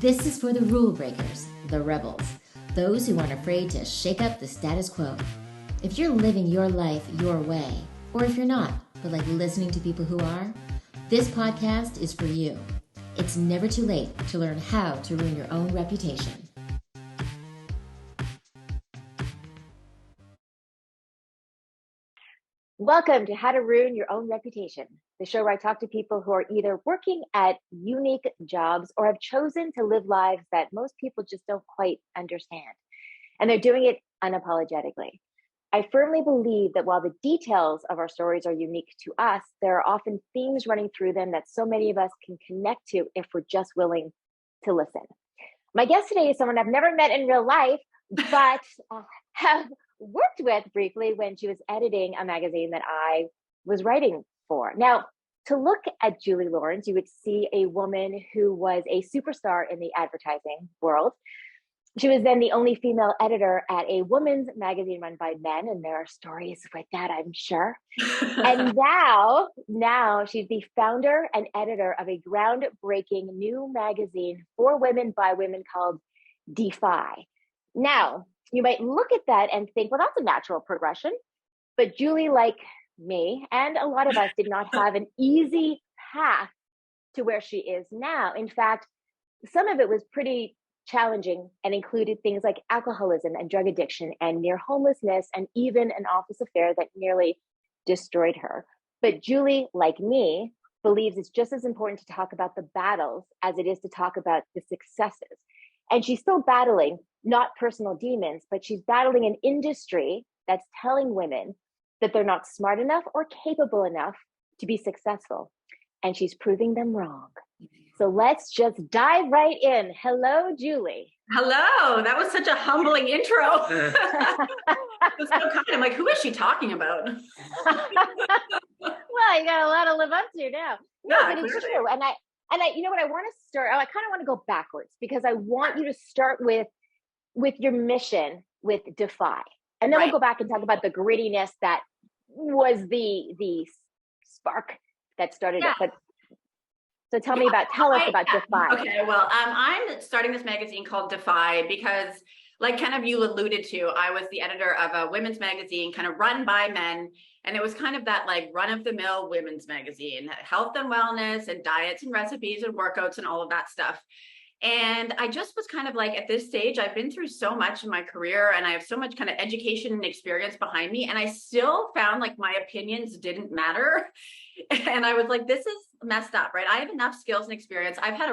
This is for the rule breakers, the rebels, those who aren't afraid to shake up the status quo. If you're living your life your way, or if you're not, but like listening to people who are, this podcast is for you. It's never too late to learn how to ruin your own reputation. Welcome to How to Ruin Your Own Reputation, the show where I talk to people who are either working at unique jobs or have chosen to live lives that most people just don't quite understand. And they're doing it unapologetically. I firmly believe that while the details of our stories are unique to us, there are often themes running through them that so many of us can connect to if we're just willing to listen. My guest today is someone I've never met in real life, but have worked with briefly when she was editing a magazine that I was writing for. Now, to look at Julie Lawrence, you would see a woman who was a superstar in the advertising world. She was then the only female editor at a women's magazine run by men, and there are stories with that, I'm sure. And now she's the founder and editor of a groundbreaking new magazine for women by women called DEFY. Now, you might look at that and think, well, that's a natural progression. But Julie, like me, and a lot of us, did not have an easy path to where she is now. In fact, some of it was pretty challenging and included things like alcoholism and drug addiction and near homelessness and even an office affair that nearly destroyed her. But Julie, like me, believes it's just as important to talk about the battles as it is to talk about the successes. And she's still battling not personal demons, but she's battling an industry that's telling women that they're not smart enough or capable enough to be successful. And she's proving them wrong. So let's just dive right in. Hello, Julie. Hello. That was such a humbling intro. It was so kind. I'm like, who is she talking about? Well, you got a lot to live up to now. No, Yeah, but it's clearly. true. And I, you know what, I want to start, I kind of want to go backwards because I want you to start with your mission with DEFY. And then Right. we'll go back and talk about the grittiness that was the spark that started it. But so tell us about DEFY. Okay, well, I'm starting this magazine called DEFY because, like kind of you alluded to, I was the editor of a women's magazine kind of run by men. And it was kind of that like run-of-the-mill women's magazine, health and wellness and diets and recipes and workouts and all of that stuff. And I just was kind of like, at this stage, I've been through so much in my career and I have so much kind of education and experience behind me. And I still found like my opinions didn't matter. And I was like, this is messed up, right? I have enough skills and experience. I've had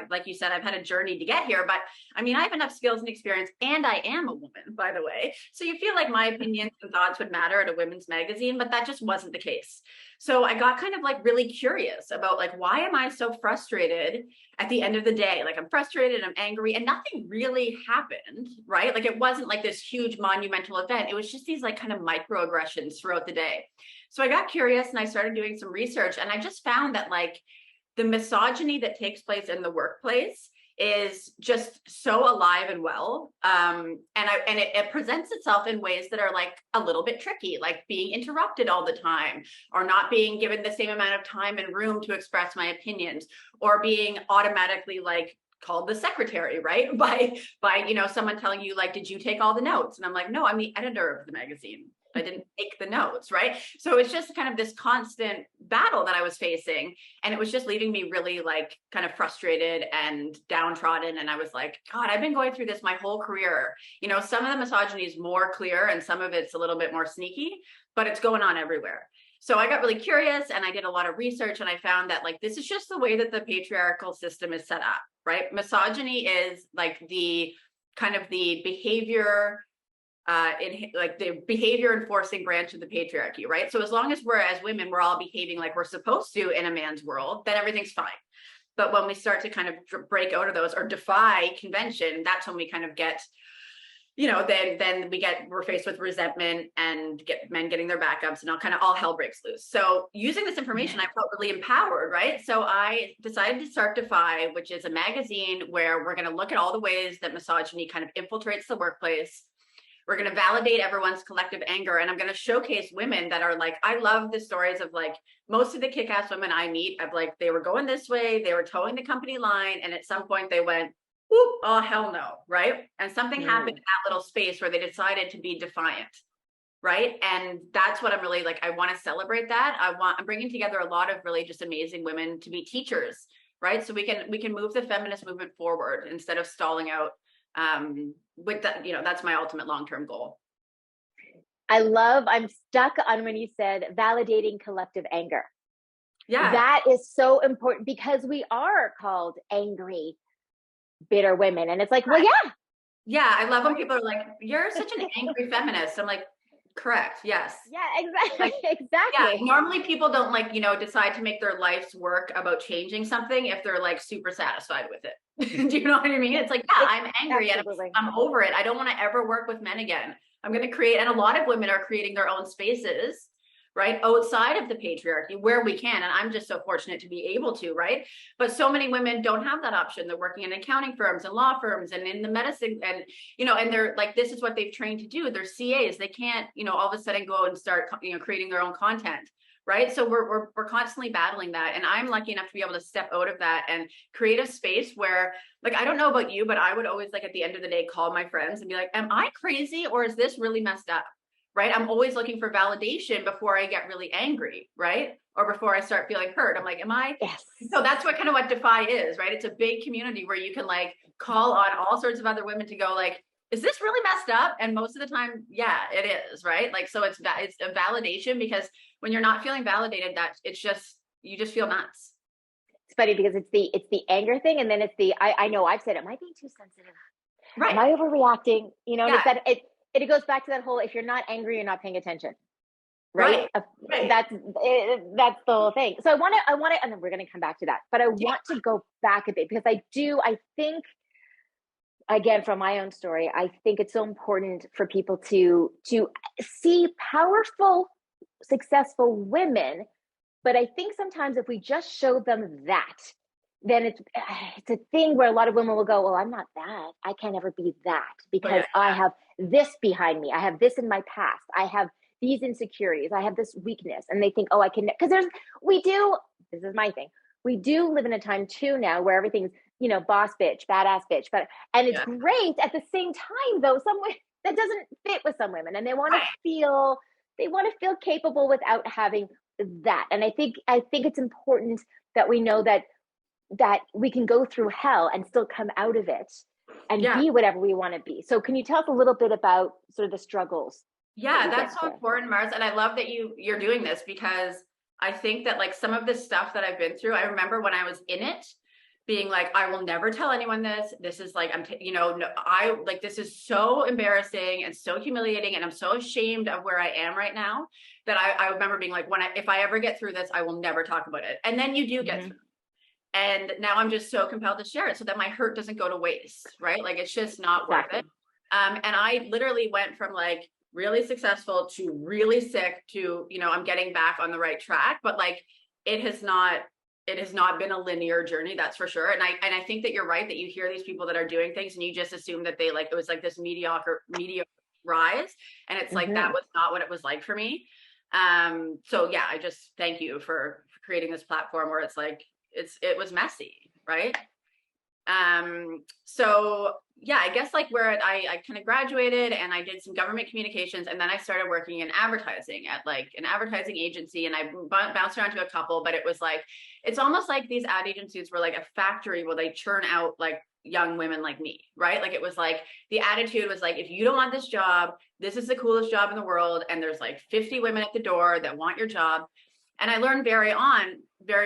like you said, I've had a journey to get here, but I mean, I have enough skills and experience and I am a woman, by the way. So you feel like my opinions and thoughts would matter at a women's magazine, but that just wasn't the case. So I got kind of like really curious about like, why am I so frustrated at the end of the day? Like I'm frustrated, I'm angry, and nothing really happened, right? Like it wasn't like this huge monumental event. It was just these like kind of microaggressions throughout the day. So I got curious and I started doing some research and I just found that like the misogyny that takes place in the workplace is just so alive and well. And it presents itself in ways that are like a little bit tricky, like being interrupted all the time or not being given the same amount of time and room to express my opinions or being automatically like called the secretary, right? By someone telling you like, did you take all the notes? And I'm like, no, I'm the editor of the magazine. I didn't take the notes, right? So it's just kind of this constant battle that I was facing. And it was just leaving me really like kind of frustrated and downtrodden. And I was like, God, I've been going through this my whole career. You know, some of the misogyny is more clear and some of it's a little bit more sneaky, but it's going on everywhere. So I got really curious and I did a lot of research and I found that like, this is just the way that the patriarchal system is set up, right? Misogyny is like the kind of the behavior the behavior enforcing branch of the patriarchy, right? So as long as we're, as women, we're all behaving like we're supposed to in a man's world, then everything's fine. But when we start to kind of break out of those or defy convention, that's when we kind of get, then we're faced with resentment and get men getting their backups and all hell breaks loose. So using this information, I felt really empowered, right? So I decided to start DEFY, which is a magazine where we're going to look at all the ways that misogyny kind of infiltrates the workplace. We're going to validate everyone's collective anger. And I'm going to showcase women that are like, I love the stories of like, most of the kick-ass women I meet, of like, they were going this way, they were towing the company line. And at some point they went, whoop, oh, hell no, right? And something happened in Mm. that little space where they decided to be defiant, right? And that's what I'm really like, I want to celebrate that. I'm bringing together a lot of really just amazing women to be teachers, right? So we can move the feminist movement forward instead of stalling out. With that, that's my ultimate long-term goal. I'm stuck on when you said validating collective anger. Yeah. That is so important because we are called angry, bitter women. And it's like, well, yeah. Yeah. I love when people are like, you're such an angry feminist. I'm like, correct. Yes. Yeah, exactly. Like, exactly. yeah. Normally people don't like, decide to make their life's work about changing something if they're like super satisfied with it. Do you know what I mean? It's like, yeah, I'm angry and I'm over it. I don't want to ever work with men again. I'm going to create, and a lot of women are creating their own spaces, right, outside of the patriarchy where we can. And I'm just so fortunate to be able to, right? But so many women don't have that option. They're working in accounting firms and law firms and in the medicine, and and they're like, this is what they've trained to do. They're CAs. They can't, all of a sudden go and start, creating their own content. Right. So we're constantly battling that. And I'm lucky enough to be able to step out of that and create a space where, like, I don't know about you, but I would always, like, at the end of the day, call my friends and be like, am I crazy or is this really messed up? Right. I'm always looking for validation before I get really angry. Right. Or before I start feeling hurt. I'm like, am I? Yes. So that's what DEFY is. Right. It's a big community where you can like call on all sorts of other women to go like, is this really messed up? And most of the time, yeah, it is, right? Like, so it's a validation, because when you're not feeling validated, that you just feel nuts. It's funny because it's the anger thing, and then it's I know I've said, am I being too sensitive? Right. Am I overreacting? Yeah. And it goes back to that whole, if you're not angry, you're not paying attention. Right. Right. That's the whole thing. So I want to, and then we're going to come back to that, but I want to go back a bit because I think, again, from my own story, I think it's so important for people to see powerful, successful women. But I think sometimes if we just show them that, then it's a thing where a lot of women will go, well, I'm not that. I can't ever be that because I have this behind me. I have this in my past. I have these insecurities. I have this weakness. And they think, oh, I can, because this is my thing. We do live in a time too now where everything's, boss bitch, badass bitch, and it's great. At the same time, though, that doesn't fit with some women, and they want to feel capable without having that. And I think it's important that we know that we can go through hell and still come out of it and be whatever we want to be. So can you tell us a little bit about sort of the struggles? Yeah, that's so important, Mars. And I love that you're doing this, because I think that, like, some of the stuff that I've been through, I remember when I was in it being like, I will never tell anyone this. This is like, this is so embarrassing and so humiliating. And I'm so ashamed of where I am right now that I remember being like, if I ever get through this, I will never talk about it. And then you do get through. And now I'm just so compelled to share it so that my hurt doesn't go to waste, right? Like, it's just not worth it. And I literally went from like really successful to really sick to, I'm getting back on the right track, but like, it has not been a linear journey, that's for sure. And I think that you're right, that you hear these people that are doing things and you just assume that they it was like this mediocre rise. And it's like, that was not what it was like for me. So yeah, I just thank you for creating this platform where it's like, it was messy. Right. So yeah, I guess like where I kind of graduated and I did some government communications, and then I started working in advertising at like an advertising agency, and I bounced around to a couple, but it was like, it's almost like these ad agencies were like a factory where they churn out like young women like me, right? Like, it was like, the attitude was like, if you don't want this job, this is the coolest job in the world. And there's like 50 women at the door that want your job. And I learned very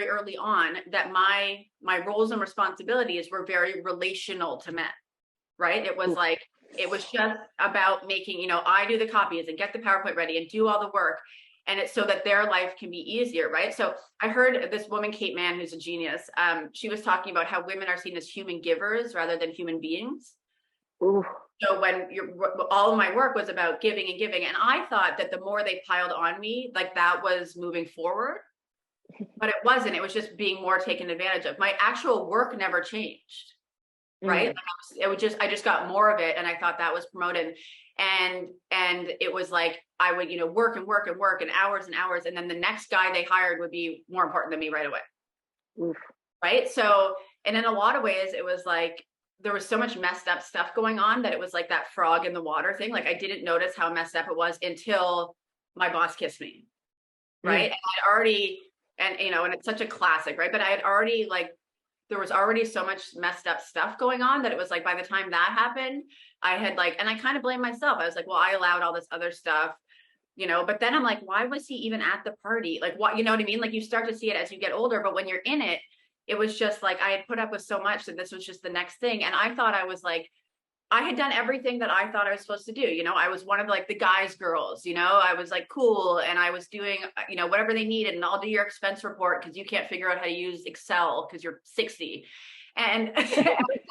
early on that my roles and responsibilities were very relational to men, right? It was like, it was just about making, I do the copies and get the PowerPoint ready and do all the work. And it's so that their life can be easier, right? So I heard this woman, Kate Mann, who's a genius. She was talking about how women are seen as human givers rather than human beings. Ooh. So when all of my work was about giving and giving, and I thought that the more they piled on me, like that was moving forward, but it wasn't. It was just being more taken advantage of. My actual work never changed, right? Like I just got more of it, and I thought that was promoted, and it was like I would work and work and work and hours, and then the next guy they hired would be more important than me right away. Oof. Right? So, and in a lot of ways, it was like, there was so much messed up stuff going on that it was like that frog in the water thing. Like I didn't notice how messed up it was until my boss kissed me. Right. And I'd already, and and it's such a classic, right? But I had already there was already so much messed up stuff going on that it was like, by the time that happened, I had and I kind of blamed myself. I was like, well, I allowed all this other stuff, but then I'm like, why was he even at the party? Like, what, you know what I mean? Like you start to see it as you get older, but when you're in it, it was just like, I had put up with so much that this was just the next thing. And I thought I was like, I had done everything that I thought I was supposed to do. I was one of the guys' girls, I was cool, and I was doing, whatever they needed, and I'll do your expense report because you can't figure out how to use Excel because you're 60. And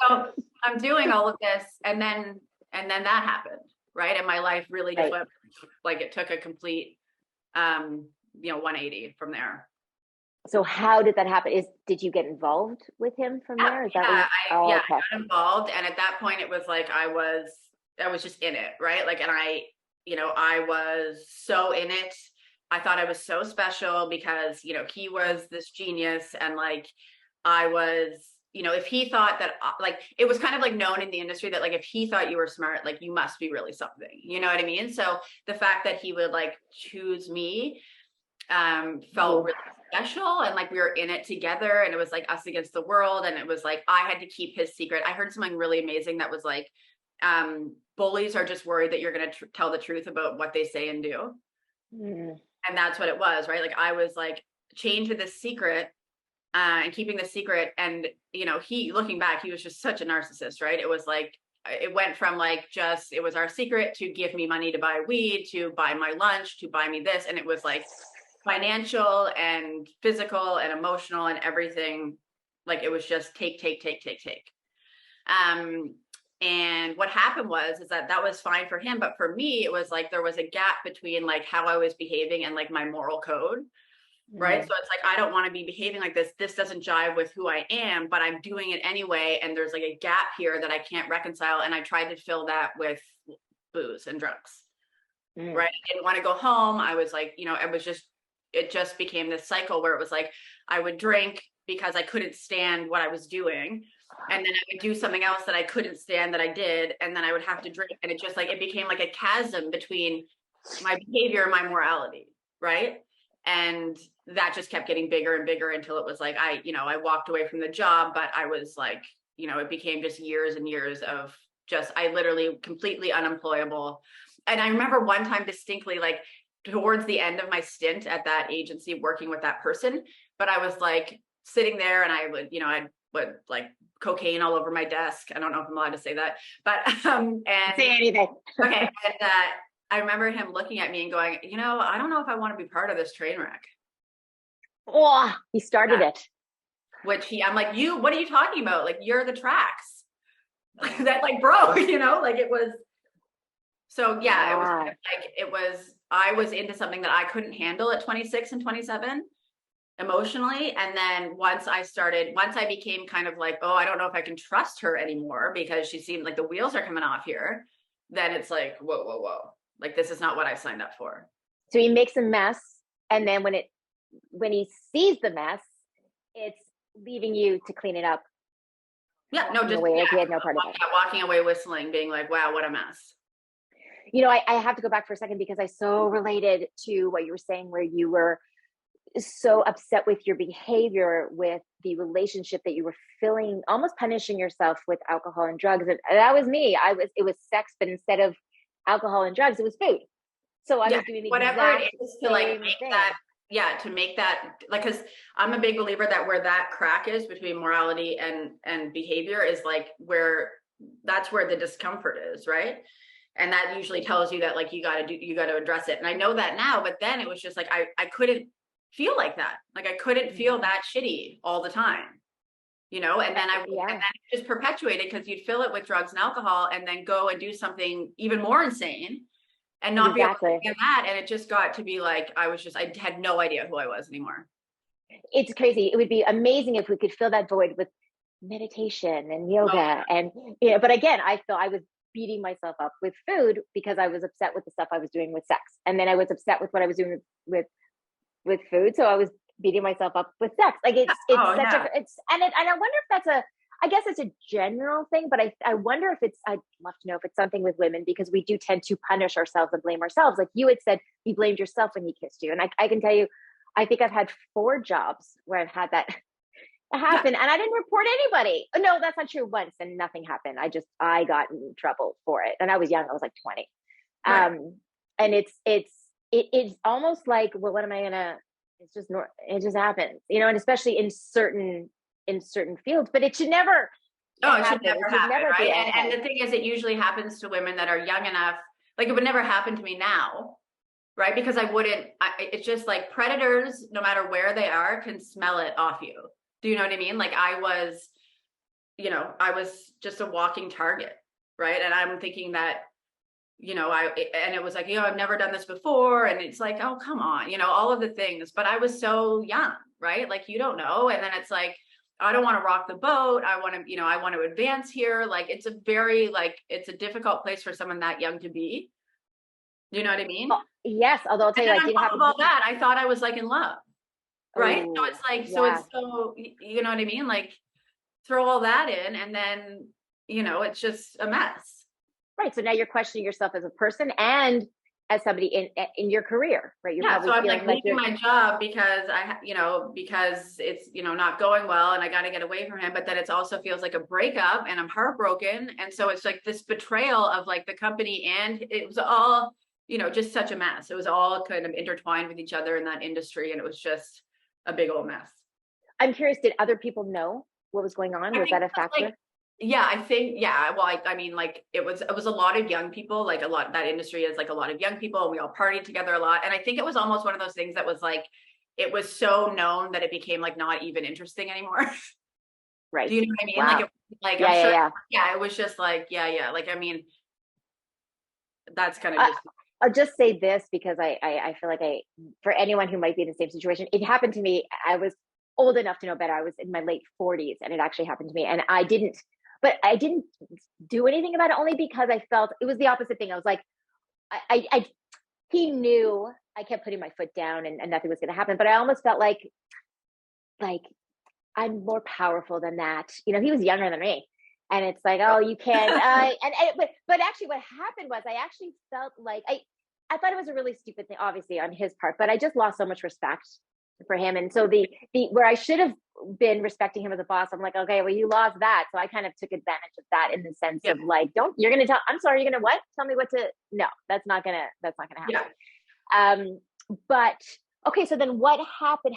so I'm doing all of this. And then that happened. Right. And my life really just went, it took a complete, 180 from there. So how did that happen? Did you get involved with him from there? Is that I got involved. And at that point it was like, I was just in it. Right. And I was so in it. I thought I was so special because, he was this genius. And I was, if he thought that, it was kind of known in the industry that if he thought you were smart, you must be really something, you know what I mean? So the fact that he would choose me, felt really special, and we were in it together, and it was us against the world. And it was I had to keep his secret. I heard something really amazing that was bullies are just worried that you're going to tell the truth about what they say and do. And that's what it was, right? I was chained to this secret, and keeping the secret. And he, looking back, he was just such a narcissist, right? It was it went from it was our secret to give me money to buy weed, to buy my lunch, to buy me this. And it was financial and physical and emotional and everything. It was just take. And what happened was that was fine for him, but for me it was there was a gap between how I was behaving and my moral code, right? So it's I don't want to be behaving like this. This doesn't jive with who I am, but I'm doing it anyway. And there's a gap here that I can't reconcile. And I tried to fill that with booze and drugs, right? I didn't want to go home. I was it just became this cycle where it was I would drink because I couldn't stand what I was doing. And then I would do something else that I couldn't stand that I did. And then I would have to drink. And it just it became a chasm between my behavior and my morality. Right. And that just kept getting bigger and bigger until it was I walked away from the job, but I was it became just years and years of I literally completely unemployable. And I remember one time distinctly, towards the end of my stint at that agency working with that person, but I was sitting there, and I would, I'd put cocaine all over my desk. I don't know if I'm allowed to say that, but and say anything. Okay. And I remember him looking at me and going, I don't know if I want to be part of this train wreck. Oh, he started it. Which I'm what are you talking about? You're the tracks that broke, it was. So yeah, it was I was into something that I couldn't handle at 26 and 27 emotionally. And then once I became kind of oh, I don't know if I can trust her anymore because she seemed the wheels are coming off here. Then it's whoa. This is not what I signed up for. So he makes a mess. And then when he sees the mess, it's leaving you to clean it up. Yeah, no, just he had no part of it. Walking away whistling, being wow, what a mess. I have to go back for a second because I so related to what you were saying, where you were so upset with your behavior, with the relationship that you were filling, almost punishing yourself with alcohol and drugs. And that was me. It was sex, but instead of alcohol and drugs, it was food. So I was doing the whatever it is to make thing. That. Yeah, to make that because I'm a big believer that where that crack is between morality and behavior is that's where the discomfort is, right? And that usually tells you that you got to address it. And I know that now, but then it was just I couldn't feel like that. I couldn't feel that shitty all the time, and then and then it just perpetuated because you'd fill it with drugs and alcohol and then go and do something even more insane and not be able to get that. And it just got to be I had no idea who I was anymore. It's crazy. It would be amazing if we could fill that void with meditation and yoga. And, but again, I felt I was beating myself up with food because I was upset with the stuff I was doing with sex. And then I was upset with what I was doing with food. So I was beating myself up with sex. And I wonder if I guess it's a general thing, but I wonder if I'd love to know if it's something with women, because we do tend to punish ourselves and blame ourselves. Like you had said, you blamed yourself when he kissed you. And I can tell you, I think I've had 4 jobs where I've had that happen, and I didn't report anybody. No, that's not true. Once, and nothing happened. I got in trouble for it. And I was young. I was like 20. Right. And it's almost like, well, what am I gonna, it just happens, and especially in certain fields, but it should never it should never happen, right? And the thing is, it usually happens to women that are young enough. Like it would never happen to me now, right? Because it's just like predators, no matter where they are, can smell it off you. Do you know what I mean? Like I was just a walking target, right? And I'm thinking that, and it was like, I've never done this before. And it's like, oh, come on, all of the things, but I was so young, right? Like, you don't know. And then it's like, I don't want to rock the boat. I want to advance here. Like, it's a difficult place for someone that young to be. You know what I mean? Yes. Although I'll tell you, I did have all that. I thought I was like in love. Right. Ooh, so it's like, yeah. you know what I mean? Like throw all that in and then, it's just a mess. Right. So now you're questioning yourself as a person and as somebody in your career, right? You're so I'm like leaving my job because because it's, not going well and I got to get away from him. But then it also feels like a breakup and I'm heartbroken. And so it's like this betrayal of like the company, and it was all, just such a mess. It was all kind of intertwined with each other in that industry. And it was just a big old mess. I'm curious, did other people know what was going on? Was that a factor? I think, well, I mean, like it was a lot of young people, like that industry is like a lot of young people, and we all partied together a lot. And I think it was almost one of those things that was like, it was so known that it became like not even interesting anymore. Right. Do you know what I mean? Wow. It was just like, like, I mean, that's kind of just. I'll just say this because I feel like for anyone who might be in the same situation, it happened to me. I was old enough to know better. I was in my late 40s and it actually happened to me, and I didn't do anything about it, only because I felt it was the opposite thing. I was like, he knew. I kept putting my foot down and nothing was going to happen, but I almost felt like I'm more powerful than that. He was younger than me. And it's like, oh, you can't. But actually what happened was I actually felt like I thought it was a really stupid thing, obviously on his part, but I just lost so much respect for him. And so the where I should have been respecting him as a boss, I'm like, okay, well, you lost that. So I kind of took advantage of that in the sense of like, you're going to I'm sorry, you're going to what? Tell me what to, no, that's not going to happen. Yeah. But okay. So then what happened?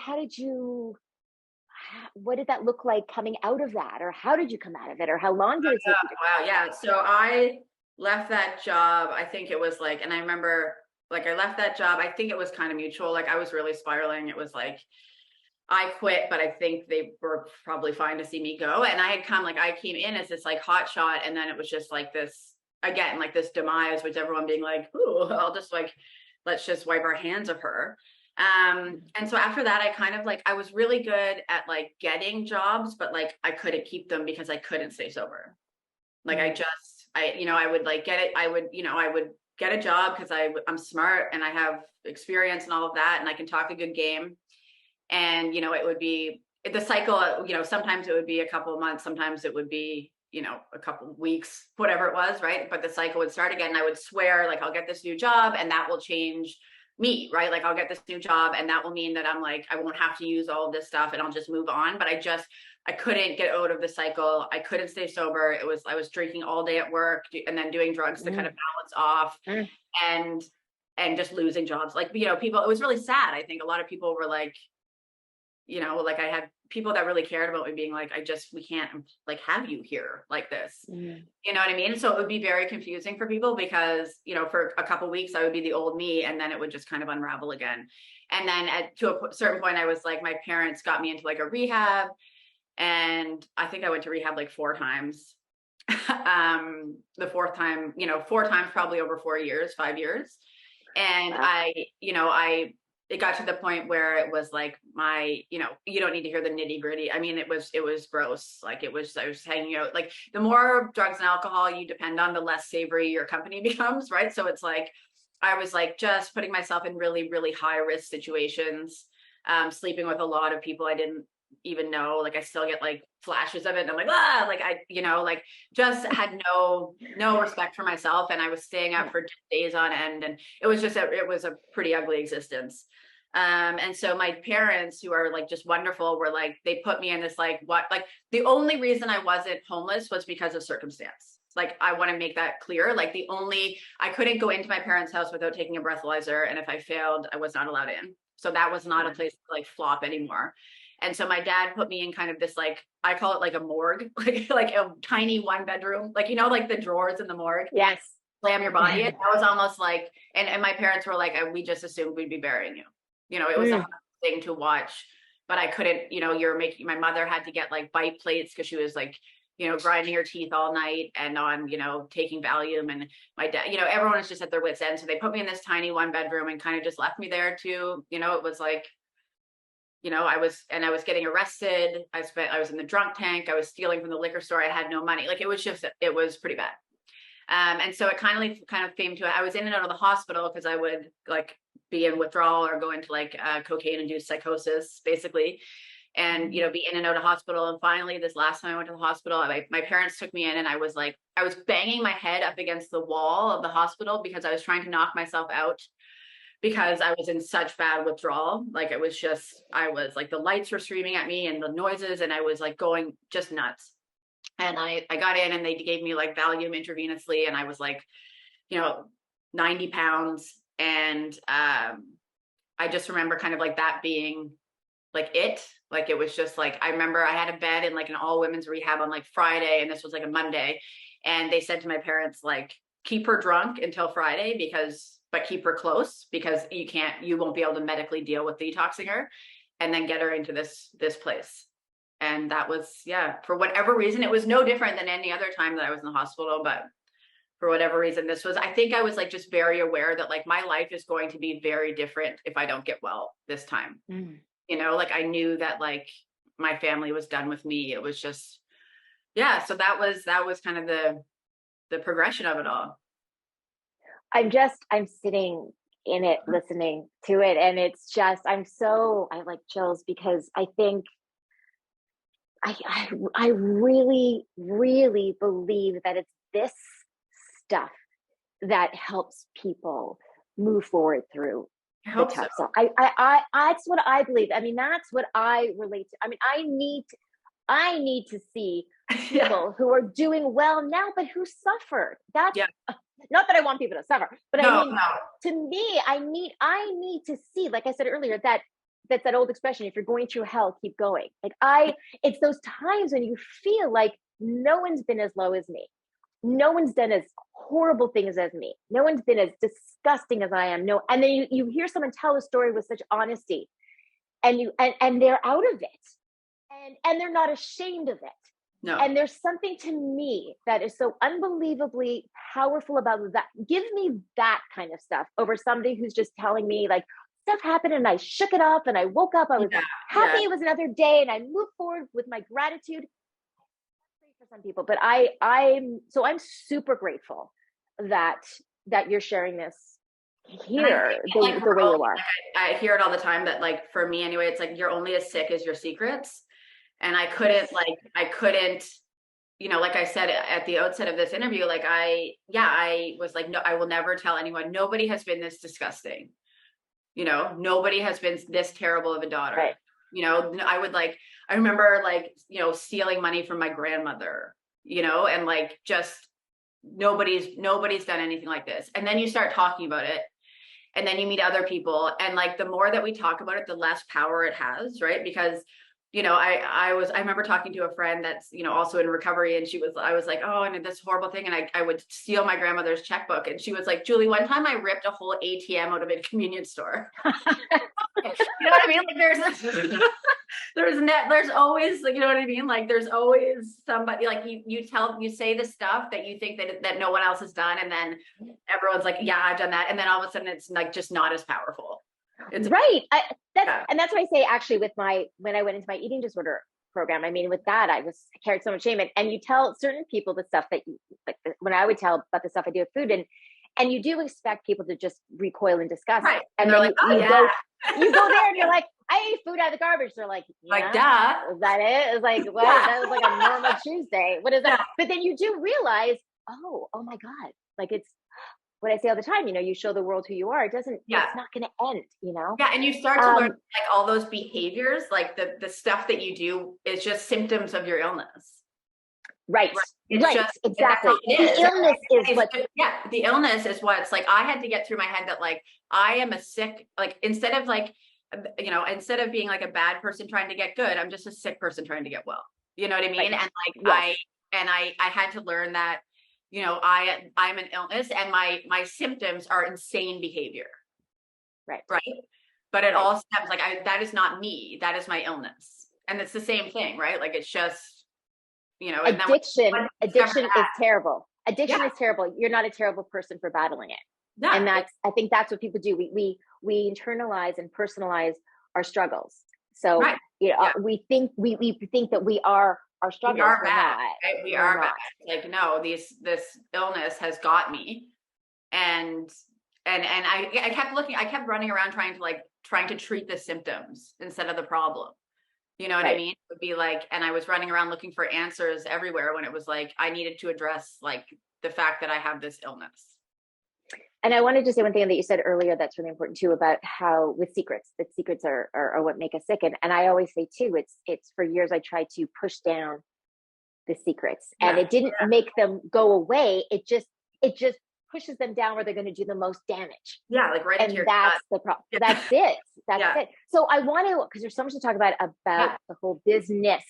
What did that look like coming out of that? Or how did you come out of it? Or how long did it take you to come out of yeah. So I left that job. I think it was like, and I remember like I left that job. I think it was kind of mutual. Like I was really spiraling. It was like, I quit, but I think they were probably fine to see me go. And I came in as this like hot shot. And then it was just like this, again, like this demise, with everyone being like, ooh, let's just wipe our hands of her. And so after that, I kind of like, I was really good at like getting jobs, but like I couldn't keep them because I couldn't stay sober. Like I would like get it. I would get a job because I'm smart and I have experience and all of that. And I can talk a good game. And, it would be the cycle, sometimes it would be a couple of months, sometimes it would be, a couple of weeks, whatever it was. Right. But the cycle would start again. And I would swear like, I'll get this new job and that will change me, right? Like I'll get this new job and that will mean that I'm like, I won't have to use all of this stuff and I'll just move on. But I couldn't get out of the cycle. I couldn't stay sober. I was drinking all day at work and then doing drugs to kind of balance off and just losing jobs. Like, people, it was really sad. I think a lot of people were like, like I had people that really cared about me being like, we can't like have you here like this. You know what I mean? So it would be very confusing for people because, for a couple of weeks I would be the old me and then it would just kind of unravel again. And then to a certain point, I was like, my parents got me into like a rehab and I think I went to rehab like 4 times. The 4th time, 4 times probably over 5 years. And wow. It got to the point where it was like you don't need to hear the nitty gritty. I mean, it was gross. Like I was hanging out, like the more drugs and alcohol you depend on, the less savory your company becomes. Right. So it's like, I was like just putting myself in really, really high risk situations, sleeping with a lot of people I didn't even know. Like I still get like flashes of it and I'm like, ah, like I, like just had no respect for myself. And I was staying up for days on end. And it was a pretty ugly existence. And so my parents, who are like just wonderful, were like, they put me in this like the only reason I wasn't homeless was because of circumstance. Like I want to make that clear. Like I couldn't go into my parents' house without taking a breathalyzer, and if I failed, I was not allowed in. So that was not a place to like flop anymore. And so my dad put me in kind of this, like, I call it like a morgue, like a tiny 1-bedroom, like, like the drawers in the morgue. Yes. Slam your body in. That was almost like, and my parents were like, we just assumed we'd be burying you. It was a hard thing to watch, but I couldn't, my mother had to get like bite plates because she was like, grinding her teeth all night and on, taking Valium, and my dad, everyone was just at their wits' end. So they put me in this tiny 1-bedroom and kind of just left me there to, it was like, I was getting arrested. I was in the drunk tank. I was stealing from the liquor store. I had no money. Like it was pretty bad. And so it kind of came to it. I was in and out of the hospital because I would like be in withdrawal or go into like cocaine-induced psychosis, basically, and be in and out of hospital. And finally, this last time I went to the hospital, my parents took me in, and I was banging my head up against the wall of the hospital because I was trying to knock myself out because I was in such bad withdrawal. Like I was like, the lights were screaming at me and the noises, and I was like going just nuts. And I got in, and they gave me like Valium intravenously, and I was like, 90 pounds. And I just remember kind of like that being like it was just like, I remember I had a bed in like an all women's rehab on like Friday, and this was like a Monday. And they said to my parents, like, keep her drunk until Friday but keep her close because you won't be able to medically deal with detoxing her, and then get her into this place. And that was, for whatever reason, it was no different than any other time that I was in the hospital. But for whatever reason, I think I was like just very aware that like my life is going to be very different if I don't get well this time. Like I knew that like my family was done with me. It was just, so that was kind of the progression of it all. I'm sitting in it, listening to it. And it's just, I like chills because I think I really, really believe that it's this stuff that helps people move forward through the tough stuff. That's what I believe. I mean, that's what I relate to. I mean, I need to see people who are doing well now, but who suffered. That's not that I want people to suffer, but to me, I need to see, like I said earlier, that's that old expression, if you're going through hell, keep going. Like it's those times when you feel like no one's been as low as me. No one's done as horrible things as me. No one's been as disgusting as I am. No. And then you hear someone tell a story with such honesty, and they're out of it, and they're not ashamed of it. No. And there's something to me that is so unbelievably powerful about that. Give me that kind of stuff over somebody who's just telling me like stuff happened and I shook it off and I woke up. I was happy it was another day and I moved forward with my gratitude. For some people, but I'm super grateful that you're sharing this here the way you are. I hear it all the time that like for me anyway, it's like you're only as sick as your secrets. And I couldn't, like I said at the outset of this interview, like I was like, no, I will never tell anyone. Nobody has been this disgusting. Nobody has been this terrible of a daughter. Right. I remember stealing money from my grandmother, and like just nobody's done anything like this. And then you start talking about it, and then you meet other people, and like the more that we talk about it, the less power it has, right? Because I remember talking to a friend that's, also in recovery, and I was like, oh, and this horrible thing. And I would steal my grandmother's checkbook. And she was like, Julie, one time I ripped a whole ATM out of a convenience store. You know what I mean? Like there's always, like, you know what I mean? Like there's always somebody, like you say the stuff that you think that no one else has done. And then everyone's like, yeah, I've done that. And then all of a sudden it's like just not as powerful. It's right. And that's what I say actually when I went into my eating disorder program. I mean, with that, I carried so much shame, and you tell certain people the stuff that you, like when I would tell about the stuff I do with food, and you do expect people to just recoil in disgust. Right. And then like, you go there and you're like, I ate food out of the garbage. They're like, yeah, like, duh. is that it? It's like, what? Yeah. That was like a normal Tuesday. What is that? Yeah. But then you do realize, oh my God. Like it's what I say all the time, you show the world who you are. It's not going to end, Yeah. And you start to learn like all those behaviors, like the stuff that you do is just symptoms of your illness. Right. It's right. just, exactly. The illness is what. Yeah. The illness is what's like, I had to get through my head that like, I am a sick, like, instead of like, instead of being like a bad person trying to get good, I'm just a sick person trying to get well. You know what I mean? Right. And like, yes. I had to learn that, I'm an illness and my symptoms are insane behavior. Right. Right. But it all stems like, that is not me. That is my illness. And it's the same thing, right? Like, it's just, addiction is terrible. Addiction is terrible. You're not a terrible person for battling it. No. And I think that's what people do. We internalize and personalize our struggles. So, we think that we are our struggles. We are bad. Right? We are bad. Like, no, this illness has got me. And I kept running around trying to treat the symptoms instead of the problem. You know what I mean? It would be like, and I was running around looking for answers everywhere when it was like, I needed to address like the fact that I have this illness. And I wanted to say one thing that you said earlier that's really important too, about how with secrets, that secrets are what make us sick. And I always say too, it's for years I tried to push down the secrets and it didn't make them go away. It just pushes them down where they're going to do the most damage. Yeah, like right into your gut. That's the problem. That's it. That's it. So I want to, because there's so much to talk about the whole business,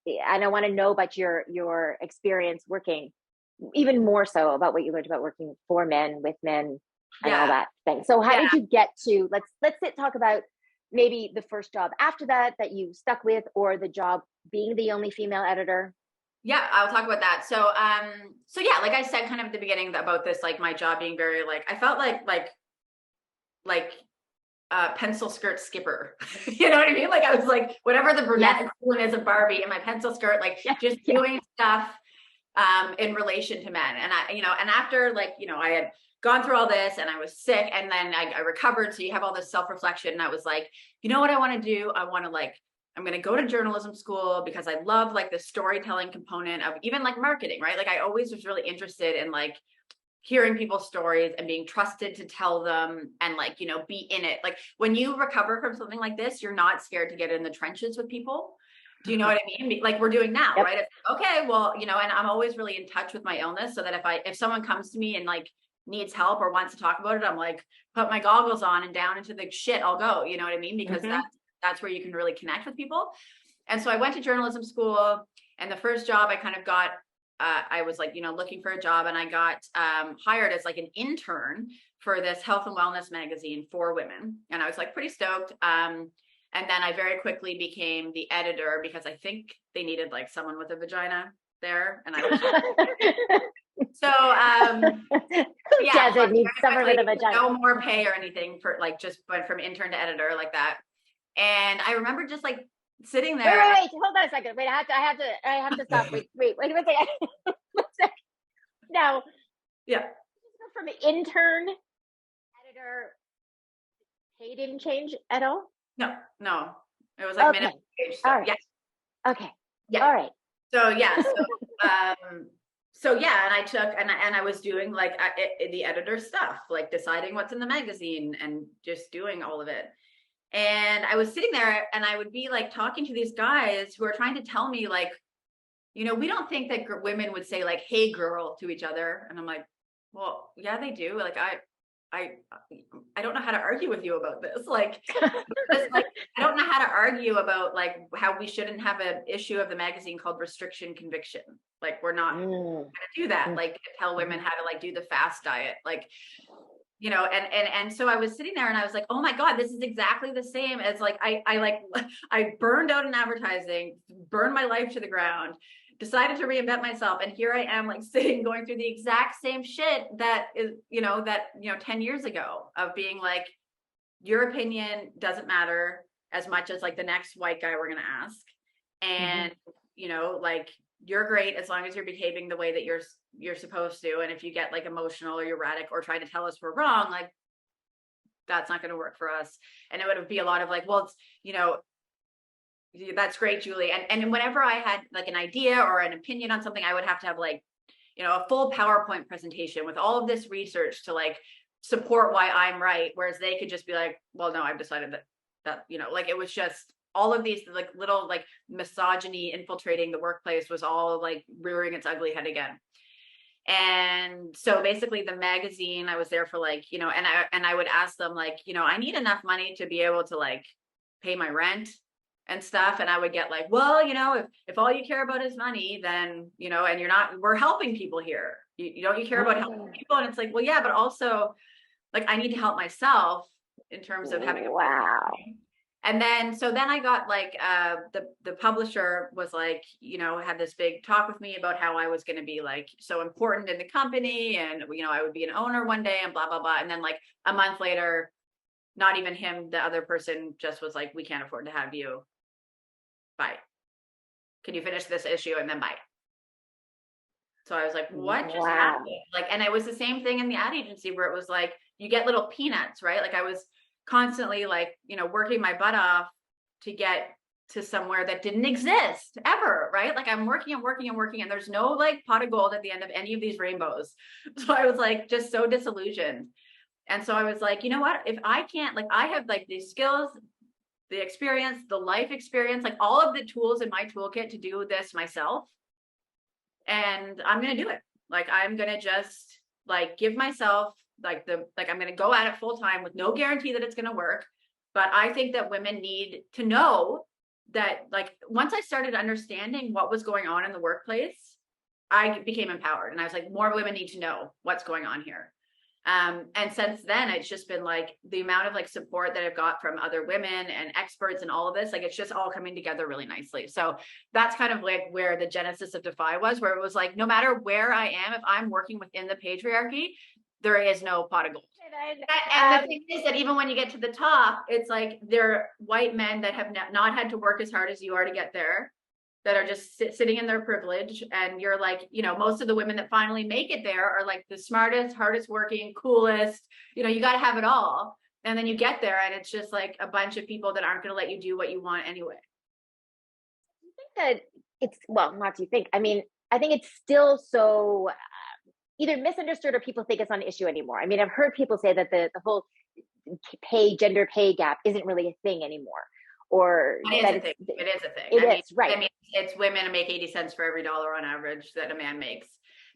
and I want to know about your experience working, even more so about what you learned about working for men, with men, and all that thing. So how did you get to? Let's talk about maybe the first job after that you stuck with, or the job being the only female editor. Yeah, I'll talk about that. So yeah, like I said, kind of at the beginning about this, like my job being very like, I felt like pencil skirt skipper. You know what I mean? Like I was like, whatever the brunette equivalent is of Barbie in my pencil skirt, like just doing stuff in relation to men. And and after I had gone through all this and I was sick and then I recovered. So you have all this self-reflection and I was like, you know what I want to do? I'm going to go to journalism school because I love like the storytelling component of even like marketing, right? Like I always was really interested in like hearing people's stories and being trusted to tell them and like, be in it. Like when you recover from something like this, you're not scared to get in the trenches with people. Do you know what I mean? Like we're doing now, right? It's, okay, well, and I'm always really in touch with my illness so that if someone comes to me and like needs help or wants to talk about it, I'm like, put my goggles on and down into the shit, I'll go, you know what I mean? Because that's where you can really connect with people. And so I went to journalism school and the first job I kind of got, I was like, looking for a job and I got hired as like an intern for this health and wellness magazine for women. And I was like pretty stoked. And then I very quickly became the editor because I think they needed like someone with a vagina there. And I was doesn't need someone with a vagina. No more pay or anything for like just went from intern to editor like that. And I remember just like sitting there. Wait, hold on a second. Wait, I have to stop. Wait a second. Now, from intern editor, pay didn't change at all? No. It was like minimum wage. So, all right. Yes. Okay. Yeah. All right. So and I took and I was doing like the editor stuff, like deciding what's in the magazine and just doing all of it. And I was sitting there and I would be like talking to these guys who are trying to tell me like, we don't think that women would say like, hey girl to each other. And I'm like, well, yeah, they do. Like, I don't know how to argue with you about this. Like, I don't know how to argue about like how we shouldn't have an issue of the magazine called restriction conviction. Like, we're not going to do that. Like tell women how to like do the fast diet. Like, and so I was sitting there and I was like, oh my God, this is exactly the same as like, I burned out in advertising, burned my life to the ground, decided to reinvent myself. And here I am like sitting, going through the exact same shit that is, 10 years ago of being like, your opinion doesn't matter as much as like the next white guy we're going to ask. And, like, you're great as long as you're behaving the way that you're supposed to. And if you get like emotional or erratic or try to tell us we're wrong, like that's not going to work for us. And it would be a lot of like, well, it's, you know, that's great, Julie. And whenever I had like an idea or an opinion on something, I would have to have like, you know, a full PowerPoint presentation with all of this research to like support why I'm right. Whereas they could just be like, well, no, I've decided that, you know, like it was just all of these like little like misogyny infiltrating the workplace was all like rearing its ugly head again. And so basically the magazine, I was there for like, you know, and I would ask them like, you know, I need enough money to be able to like pay my rent and stuff. And I would get like, well, you know, if all you care about is money, then, you know, and we're helping people here. You care about helping people. And it's like, well, yeah, but also like, I need to help myself in terms of having a wow. And then, so then I got like, the publisher was like, you know, had this big talk with me about how I was going to be like so important in the company and, you know, I would be an owner one day and blah, blah, blah. And then like a month later, not even him, the other person just was like, we can't afford to have you. Bye. Can you finish this issue and then bye? So I was like, what just happened? Like, and it was the same thing in the ad agency where it was like, you get little peanuts, right? Like I was constantly like, you know, working my butt off to get to somewhere that didn't exist ever, right? Like I'm working and working and working and there's no like pot of gold at the end of any of these rainbows. So I was like, just so disillusioned. And so I was like, you know what, if I can't, like, I have like these skills, the experience, the life experience, like all of the tools in my toolkit to do this myself. And I'm going to do it. Like, I'm going to just like give myself like I'm going to go at it full time with no guarantee that it's going to work. But I think that women need to know that like, once I started understanding what was going on in the workplace, I became empowered. And I was like, more women need to know what's going on here. And since then, it's just been like the amount of like support that I've got from other women and experts and all of this, like it's just all coming together really nicely. So that's kind of like where the genesis of DEFY was, where it was like, no matter where I am, if I'm working within the patriarchy, there is no pot of gold. And the thing is that even when you get to the top, it's like there are white men that have not had to work as hard as you are to get there, that are just sitting in their privilege. And you're like, you know, most of the women that finally make it there are like the smartest, hardest working, coolest, you know, you got to have it all. And then you get there and it's just like a bunch of people that aren't going to let you do what you want anyway. You think that it's, well, not do you think, I mean, I think it's still so either misunderstood or people think it's not an issue anymore. I mean, I've heard people say that the whole gender pay gap isn't really a thing anymore. Or it is a thing. It is a thing. It is, right. I mean, it's women make 80 cents for every dollar on average that a man makes.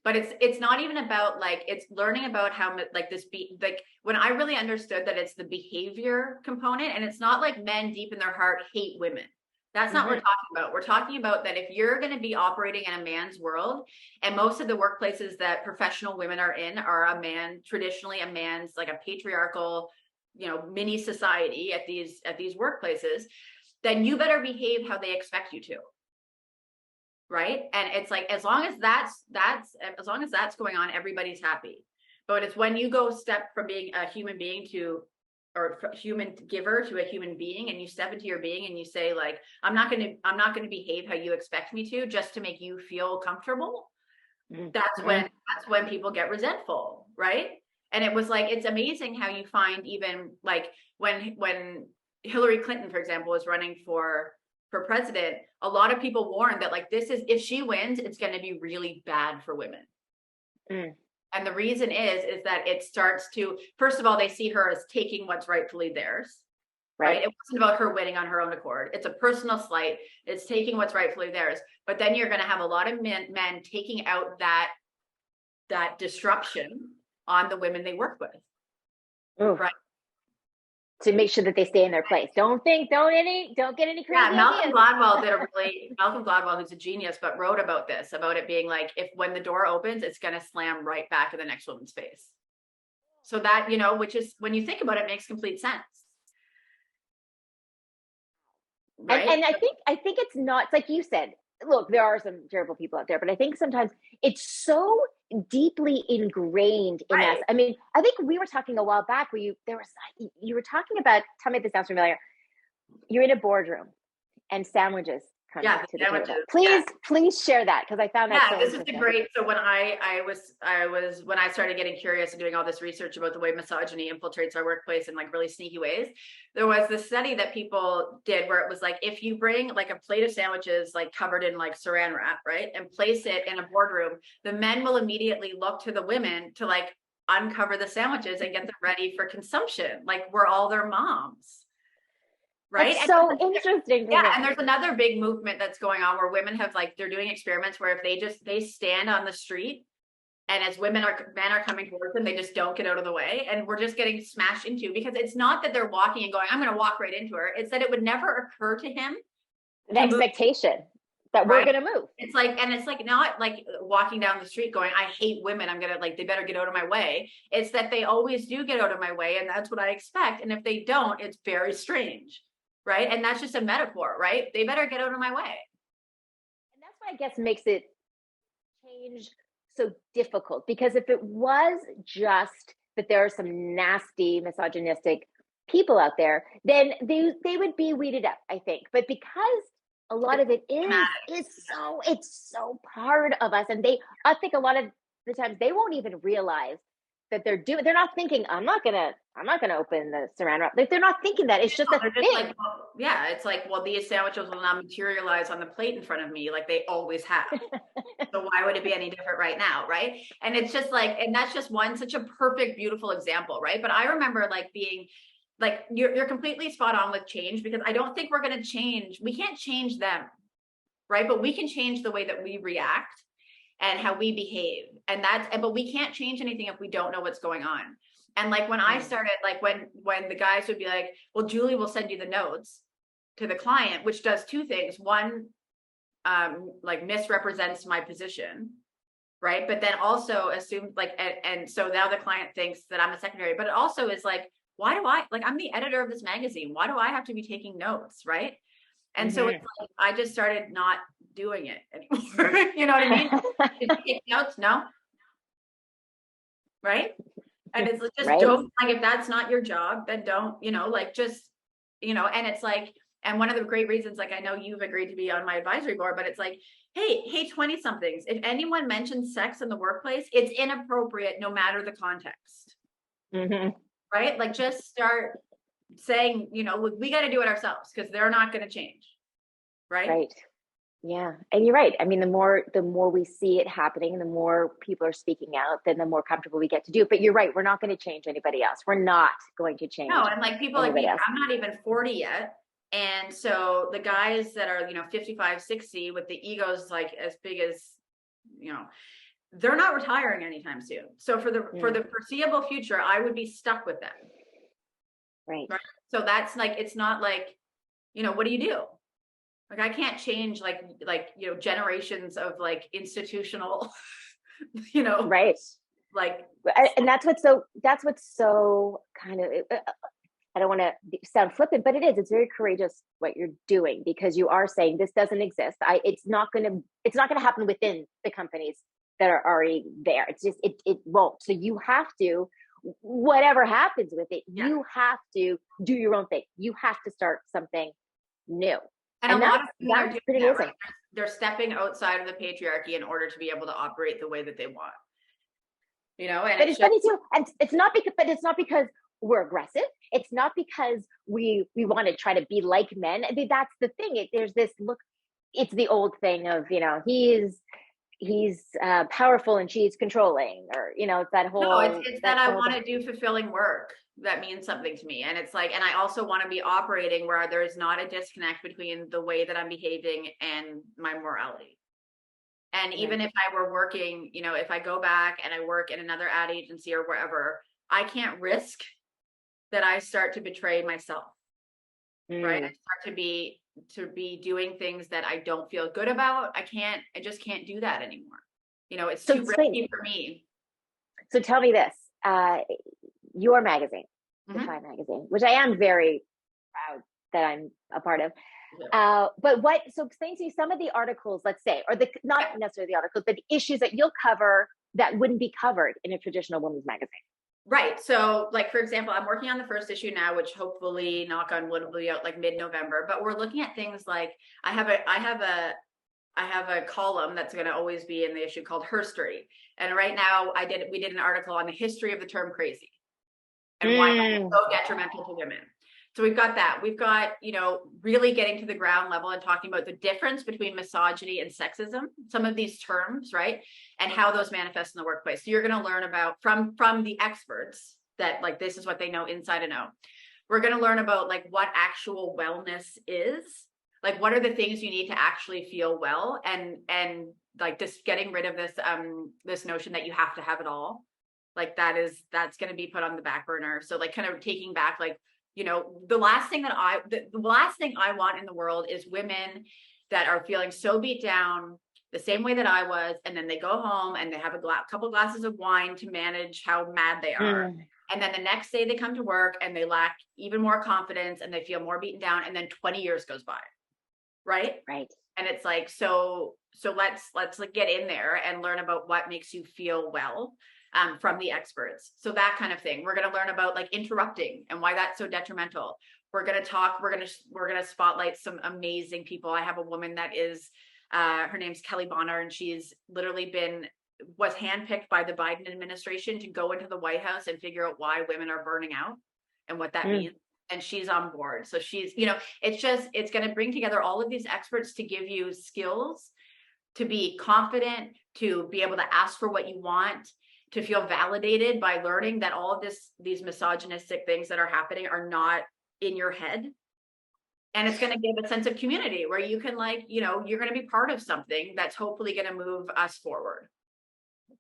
But it's not even about like, it's learning about how like this like when I really understood that it's the behavior component, and it's not like men deep in their heart hate women. That's not what we're talking about. We're talking about that if you're going to be operating in a man's world, and most of the workplaces that professional women are in are traditionally a man's, like a patriarchal, you know, mini society at these workplaces, then you better behave how they expect you to. Right. And it's like, as long as that's going on, everybody's happy. But it's when you go step from being a human being or human giver to a human being, and you step into your being and you say like, I'm not going to behave how you expect me to just to make you feel comfortable. That's when people get resentful. Right. And it was like, it's amazing how you find even like when Hillary Clinton, for example, was running for president, a lot of people warned that like, this is, if she wins, it's going to be really bad for women. And the reason is that it starts to, first of all, they see her as taking what's rightfully theirs, right? It wasn't about her winning on her own accord. It's a personal slight. It's taking what's rightfully theirs. But then you're going to have a lot of men taking out that disruption on the women they work with. Right. To make sure that they stay in their place. Don't get any crazy Malcolm ideas. Malcolm Gladwell, who's a genius, but wrote about this, about it being like, if when the door opens, it's going to slam right back in the next woman's face. So that, you know, which is, when you think about it, makes complete sense. Right? And I think it's not, it's like you said, look, there are some terrible people out there, but I think sometimes it's so deeply ingrained in us. I mean, I think we were talking a while back where you were talking about, tell me if this sounds familiar. You're in a boardroom and sandwiches come Yeah, to the the table. sandwiches. Please share that, because I found that so This is interesting. the great. So when when I started getting curious and doing all this research about the way misogyny infiltrates our workplace in like really sneaky ways, there was this study that people did where it was like, if you bring like a plate of sandwiches like covered in like saran wrap, right, and place it in a boardroom, the men will immediately look to the women to like uncover the sandwiches and get them ready for consumption. Like we're all their moms. Right. That's so interesting. Yeah. And there's another big movement that's going on where women have like, they're doing experiments where if they stand on the street and as men are coming towards them, they just don't get out of the way. And we're just getting smashed into, because it's not that they're walking and going, I'm going to walk right into her. It's that it would never occur to him. The expectation that we're going to move. It's like not like walking down the street going, I hate women, I'm going to like, they better get out of my way. It's that they always do get out of my way. And that's what I expect. And if they don't, it's very strange. Right. And that's just a metaphor, right? They better get out of my way. And that's why I guess makes it change so difficult, because if it was just that there are some nasty misogynistic people out there, then they would be weeded out, I think. But because a lot of it it's so part of us, and I think a lot of the times they won't even realize that they're not thinking, I'm not gonna open the saran wrap. Like, they're not thinking that. It's just a thing. Like, it's like, well, these sandwiches will not materialize on the plate in front of me like they always have. So why would it be any different right now, right? And it's just like, and that's just one such a perfect, beautiful example, right? But I remember like being like, you're completely spot on with change, because I don't think we're going to change. We can't change them, right? But we can change the way that we react and how we behave. But we can't change anything if we don't know what's going on. And like when I started, like when the guys would be like, well, Julie will send you the notes to the client, which does two things. One, like misrepresents my position, right? But then also assumes like, and so now the client thinks that I'm a secretary, but it also is like, I'm the editor of this magazine. Why do I have to be taking notes, right? And so it's like, I just started not doing it anymore. You know what I mean? Did you take notes? No. Right. And it's just don't, like, if that's not your job, then don't, like, just, and it's like, and one of the great reasons, like, I know you've agreed to be on my advisory board, but it's like, hey, 20 somethings, if anyone mentions sex in the workplace, it's inappropriate no matter the context. Right. Like, just start saying, we got to do it ourselves, because they're not going to change. Right. Yeah. And you're right. I mean, the more we see it happening, the more people are speaking out, then the more comfortable we get to do it. But you're right. We're not going to change anybody else. We're not going to change. No. And like people like me, else. I'm not even 40 yet. And so the guys that are, 55, 60 with the egos, like as big as, they're not retiring anytime soon. So for the foreseeable future, I would be stuck with them. Right. So that's like, it's not like, what do you do? Like, I can't change like, generations of like institutional, right. Like, and that's what's so kind of, I don't want to sound flippant, but it's very courageous what you're doing, because you are saying this doesn't exist. It's not going to happen within the companies that are already there. It's just, it won't. So you have to, whatever happens with it, you have to do your own thing. You have to start something new. And a lot of people are pretty doing amazing. Right? They're stepping outside of the patriarchy in order to be able to operate the way that they want. And but it's funny too. And it's not because we're aggressive. It's not because we want to try to be like men. I mean, that's the thing. There's this look. It's the old thing of he's powerful and she's controlling, or it's that whole. No, it's that I want to do fulfilling work that means something to me, and it's like, and I also want to be operating where there is not a disconnect between the way that I'm behaving and my morality. And even if I were working, if I go back and I work in another ad agency or wherever, I can't risk that I start to betray myself. Right? I start to be doing things that I don't feel good about. I just can't do that anymore. It's too risky for me. So tell me this, your magazine, DEFY Magazine, which I am very proud that I'm a part of. But explain to me some of the articles, let's say, or not necessarily the articles, but the issues that you'll cover that wouldn't be covered in a traditional women's magazine. Right. So like, for example, I'm working on the first issue now, which hopefully, knock on wood, will be out like mid-November, but we're looking at things like I have a column that's going to always be in the issue called Herstory. And right now we did an article on the history of the term crazy and why that's so detrimental to women. So we've got that. We've got, really getting to the ground level and talking about the difference between misogyny and sexism, some of these terms, right? And how those manifest in the workplace. So you're going to learn about from the experts that like, this is what they know inside and out. We're going to learn about like what actual wellness is. Like, what are the things you need to actually feel well, and like just getting rid of this notion that you have to have it all. Like that's going to be put on the back burner. So like kind of taking back, like, the last thing I want in the world is women that are feeling so beat down the same way that I was. And then they go home and they have a couple glasses of wine to manage how mad they are. And then the next day they come to work and they lack even more confidence and they feel more beaten down. And then 20 years goes by. Right. And it's like, so let's like get in there and learn about what makes you feel well. From the experts. So that kind of thing. We're going to learn about like interrupting and why that's so detrimental. We're going to spotlight some amazing people. I have a woman that is, her name's Kelly Bonner, and she's literally was handpicked by the Biden administration to go into the White House and figure out why women are burning out and what that means. And she's on board. So she's, it's going to bring together all of these experts to give you skills to be confident, to be able to ask for what you want, to feel validated by learning that all of these misogynistic things that are happening are not in your head. And it's going to give a sense of community where you can you're going to be part of something that's hopefully going to move us forward.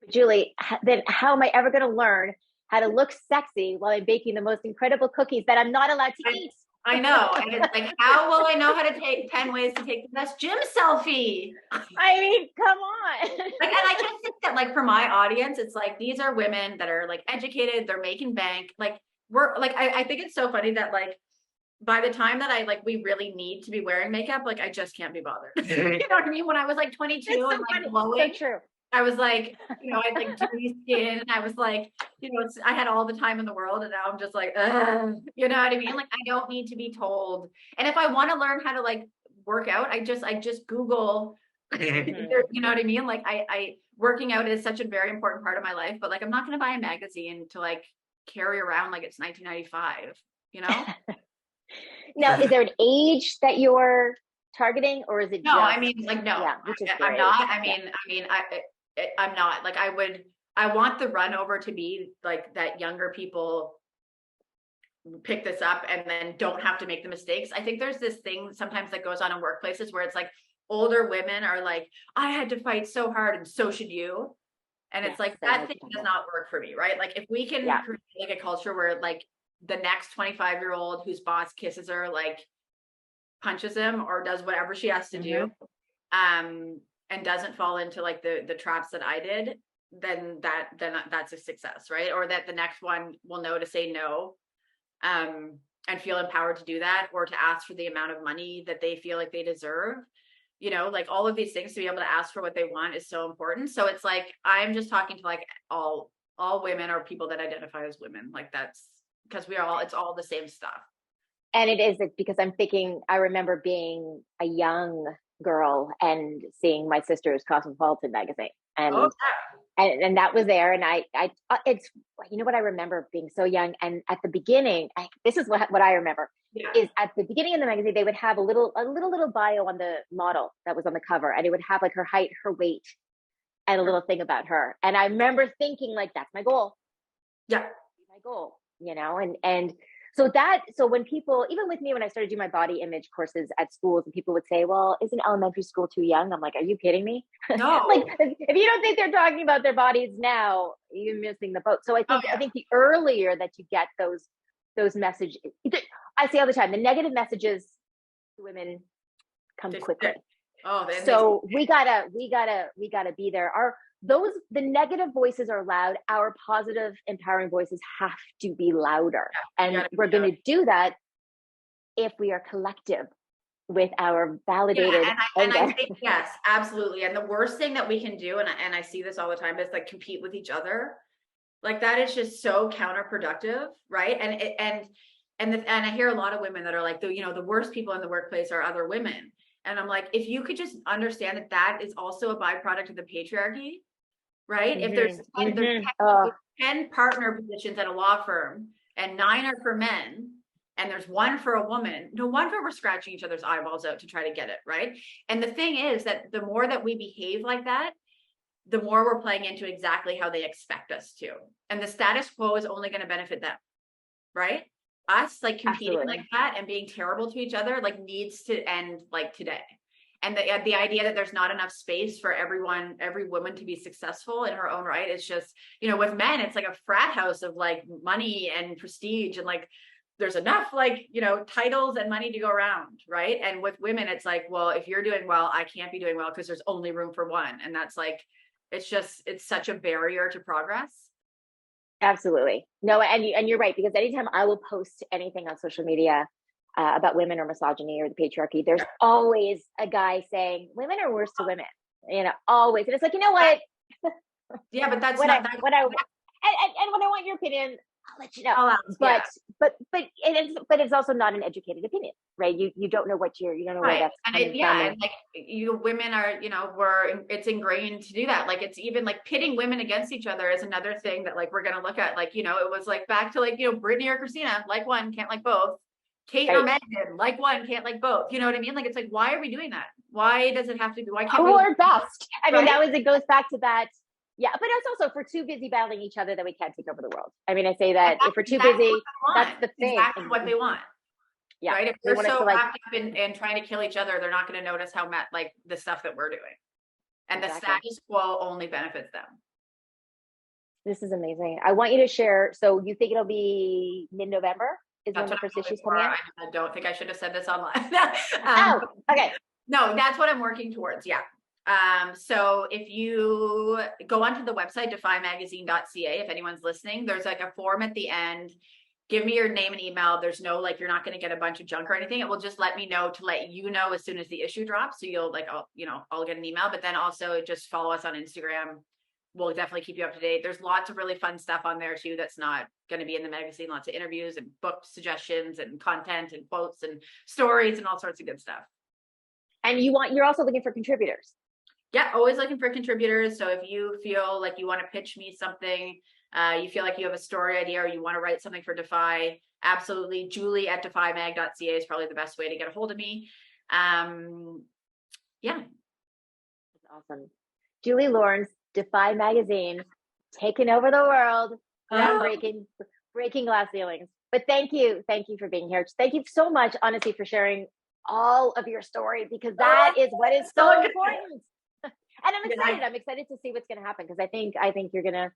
Julie, then how am I ever going to learn how to look sexy while I'm baking the most incredible cookies that I'm not allowed to eat? I know. And it's like, how will I know how to take 10 ways to take the best gym selfie? I mean, come on. And I just think that like for my audience, it's like, these are women that are like educated, they're making bank. Like I think it's so funny that like, by the time that we really need to be wearing makeup, like I just can't be bothered. You know what I mean? When I was like 22 and like glowing, so true. I was like, I had like dewy skin, and I was like, I had all the time in the world, and now I'm just like, you know what I mean? Like, I don't need to be told. And if I want to learn how to like work out, I just Google, you know what I mean? Like I working out is such a very important part of my life, but like, I'm not going to buy a magazine to like carry around like it's 1995, Now, is there an age that you're targeting, or is it no, just... I mean, like, no, yeah, which is I'm not. I'm not like, I want the run over to be like that younger people pick this up and then don't have to make the mistakes. I think there's this thing sometimes that goes on in workplaces where it's like older women are like, I had to fight so hard and so should you. And it's like, that thing does not work for me, right? Like if we can create like a culture where like the next 25-year-old whose boss kisses her, like punches him or does whatever she has to do, and doesn't fall into like the traps that I did, then that's a success, right? Or that the next one will know to say no, and feel empowered to do that, or to ask for the amount of money that they feel like they deserve. Like all of these things, to be able to ask for what they want is so important. So it's like, I'm just talking to like all women or people that identify as women. Like that's because it's all the same stuff. And it is because I'm thinking, I remember being a young girl and seeing my sister's Cosmopolitan magazine, and and that was there. And it's, what I remember being so young. And at the beginning, this is what I remember is at the beginning of the magazine, they would have a little bio on the model that was on the cover, and it would have like her height, her weight, and a little thing about her. And I remember thinking like, that's my goal. Yeah, my goal. And so when people, even with me, when I started doing my body image courses at schools, and people would say, well, isn't elementary school too young? I'm like, are you kidding me? No. Like, if you don't think they're talking about their bodies now, you're missing the boat. So I think the earlier that you get those messages, I say all the time, the negative messages to women come quickly. So we gotta be there. The negative voices are loud. Our positive, empowering voices have to be louder. And we're going to do that if we are collective with our validated. And I think, yes, absolutely. And the worst thing that we can do, and I see this all the time, is like compete with each other. Like that is just so counterproductive, right? And I hear a lot of women that are like, the worst people in the workplace are other women. And I'm like, if you could just understand that that is also a byproduct of the patriarchy, right? If there's 10 partner positions at a law firm and 9 are for men and there's 1 for a woman, no wonder we're scratching each other's eyeballs out to try to get it, right? And the thing is that the more that we behave like that, the more we're playing into exactly how they expect us to. And the status quo is only going to benefit them, right? Us like competing like that and being terrible to each other like needs to end like today. And the idea that there's not enough space for every woman to be successful in her own right is just, with men, it's like a frat house of like money and prestige and like there's enough like, titles and money to go around, right? And with women, it's like, well, if you're doing well, I can't be doing well because there's only room for one. And that's like, it's such a barrier to progress. Absolutely. No, and you're right, because anytime I will post anything on social media about women or misogyny or the patriarchy, there's always a guy saying women are worse to women, always. And it's like, you know what? Yeah, but that's and when I want your opinion, I'll let you know. But it's also not an educated opinion, right? You don't know you don't know where that's coming from. And like women are, it's ingrained to do that. Like it's even like pitting women against each other is another thing that like we're gonna look at. Like, it was like back to like, Brittany or Christina, like one, can't like both. Kate or Megan, like one, can't like both. You know what I mean? Like it's like, why are we doing that? Why does it have to be? Why can't who are best? I mean, it goes back to that. Yeah, but it's also if we're too busy battling each other, then we can't take over the world. I mean, I say that if we're too busy, that's the thing. Exactly what they want. Yeah. Right? If they're so wrapped up in trying to kill each other, they're not going to notice how like the stuff that we're doing. And the status quo only benefits them. This is amazing. I want you to share. So you think it'll be mid-November? Is when the first issue's coming out? I don't think I should have said this online. Okay. No, that's what I'm working towards. Yeah. So if you go onto the website, defymagazine.ca, if anyone's listening, there's like a form at the end. Give me your name and email. There's no, like, you're not going to get a bunch of junk or anything. It will just let me know to let you know as soon as the issue drops. So you'll like, I'll get an email, but then also just follow us on Instagram. We'll definitely keep you up to date. There's lots of really fun stuff on there too. That's not going to be in the magazine. Lots of interviews and book suggestions and content and quotes and stories and all sorts of good stuff. And you're also looking for contributors. Yeah, always looking for contributors. So if you feel like you want to pitch me something, you feel like you have a story idea or you want to write something for Defy, absolutely. Julie at defymag.ca is probably the best way to get a hold of me. Yeah. That's awesome. Julie Lawrence, Defy Magazine, taking over the world, breaking glass ceilings. But thank you for being here. Thank you so much, honestly, for sharing all of your story, because that is what is so important. And I'm excited. I'm excited to see what's going to happen, because I think you're gonna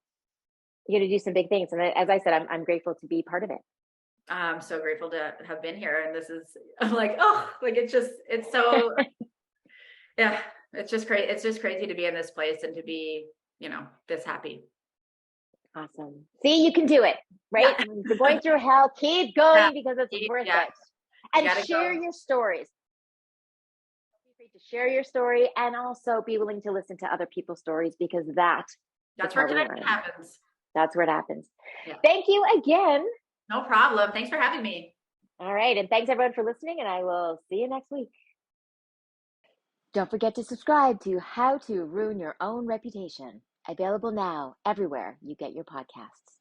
do some big things. And as I said, I'm grateful to be part of it. I'm so grateful to have been here. And I'm like, it's so, yeah, it's just great. It's just crazy to be in this place and to be, this happy. Awesome. See, you can do it, right? Yeah. You're going through hell, keep going, because it's worth it. And share your stories. To share your story, and also be willing to listen to other people's stories, because that's where connection happens. That's where it happens. Yeah. Thank you again. No problem. Thanks for having me. All right. And thanks everyone for listening, and I will see you next week. Don't forget to subscribe to How to Ruin Your Own Reputation. Available now everywhere you get your podcasts.